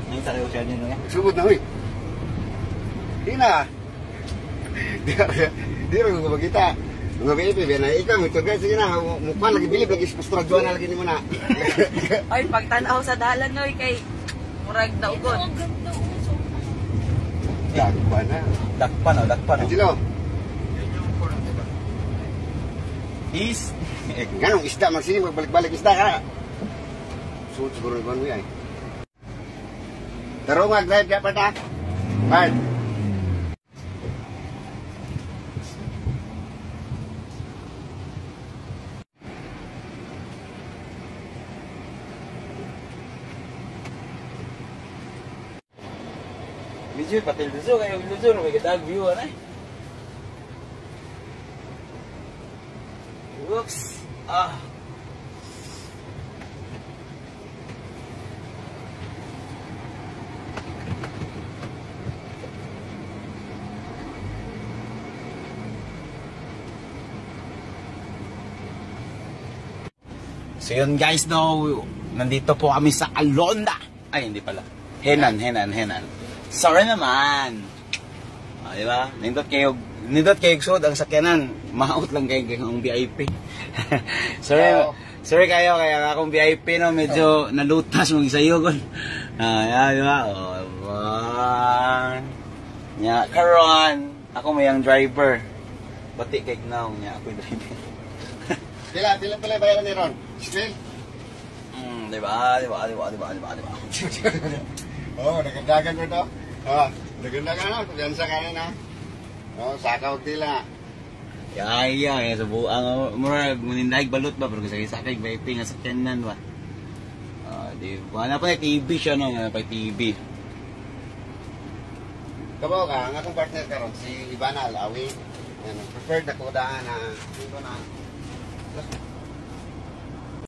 Ngayon sa kayo siya din nga. Subot na, huy. Hina. Di rin ko magkita. Mga baby, na ikaw, may tour guide. Sige na, mukha lagi bilib, lagi pastraduan na lagi ni mo na. Ay, pagtanaw sa dalan, noy, kay murag na ugot. Dakpan na. Dakpan o, dakpan o. Angelo. Is. Ganong isda, magsini, magbalik-balik isda ka. Suot siguro yung mo yan. Tarong drive kaya pa ta. Bye. Medyo pati Luzon, kayo Luzon, may katag view na eh. Whoops! Ah! So yun guys, no, nandito po kami sa Alonda. Ay, hindi pala. Henan. Sorry naman. Ah, diba? Nindot kayo sud ang sakyanan. Maot lang kayo ang VIP. sorry kayo, kaya akong VIP, no, medyo nalutas mong isayugon. Ah, diba? Nya, karon, ako may ang driver. Pati kay now, nya, ako yung driver. Pila pala bayaran ni Ron? Still? Diba? Oh, nagdagan mo to. Oh, nagdagan na, pagyansa ka na. Oh, sakaw tila. Kaya, subuang murag munindag balot ba pero kasi sakay vaping nga sakyanan ba. Di ba na pa TV siya no, nga pa TV. Kabaw ka, ang akong partner karon si Ivana Alawi. Preferred ako daan na dito na.